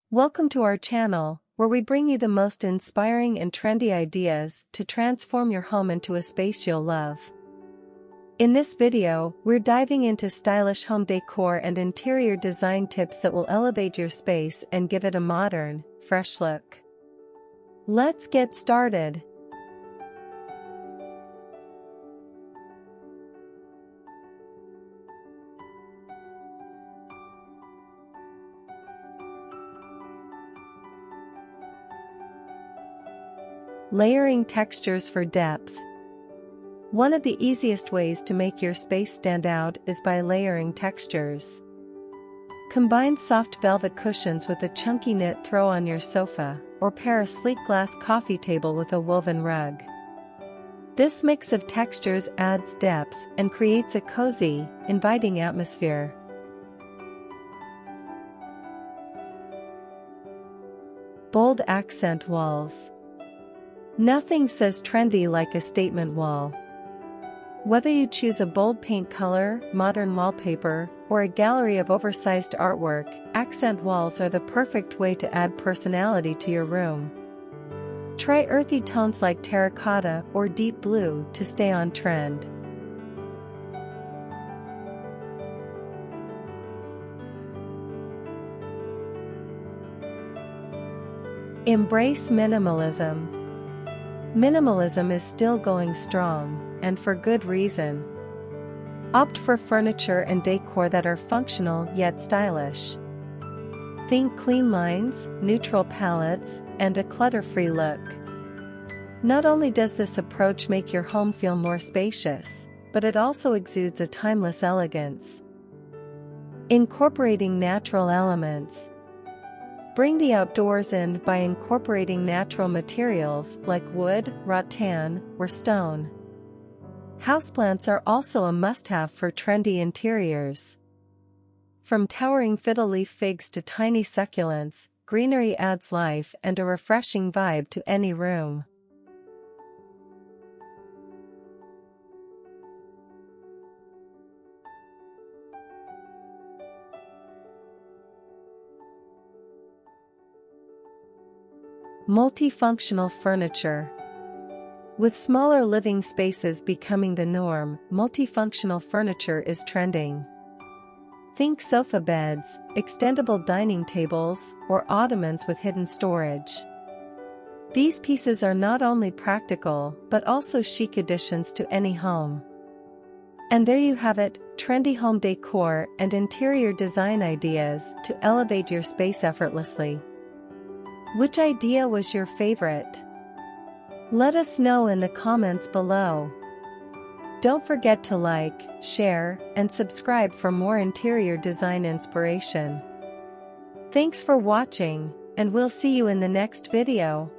Welcome to our channel, where we bring you the most inspiring and trendy ideas to transform your home into a space you'll love. In this video, we're diving into stylish home decor and interior design tips that will elevate your space and give it a modern, fresh look. Let's get started. Layering textures for depth. One of the easiest ways to make your space stand out is by layering textures. Combine soft velvet cushions with a chunky knit throw on your sofa, or pair a sleek glass coffee table with a woven rug. This mix of textures adds depth and creates a cozy, inviting atmosphere. Bold accent walls. Nothing says trendy like a statement wall. Whether you choose a bold paint color, modern wallpaper, or a gallery of oversized artwork, accent walls are the perfect way to add personality to your room. Try earthy tones like terracotta or deep blue to stay on trend. Embrace minimalism. Minimalism is still going strong, and for good reason. Opt for furniture and decor that are functional yet stylish. Think clean lines, neutral palettes, and a clutter-free look. Not only does this approach make your home feel more spacious, but it also exudes a timeless elegance. Incorporating natural elements. Bring the outdoors in by incorporating natural materials like wood, rattan, or stone. Houseplants are also a must-have for trendy interiors. From towering fiddle leaf figs to tiny succulents, greenery adds life and a refreshing vibe to any room. Multifunctional furniture. With smaller living spaces becoming the norm, multifunctional furniture is trending. Think sofa beds, extendable dining tables, or ottomans with hidden storage. These pieces are not only practical, but also chic additions to any home. And there you have it, trendy home decor and interior design ideas to elevate your space effortlessly. Which idea was your favorite? Let us know in the comments below. Don't forget to like, share, and subscribe for more interior design inspiration. Thanks for watching, and we'll see you in the next video.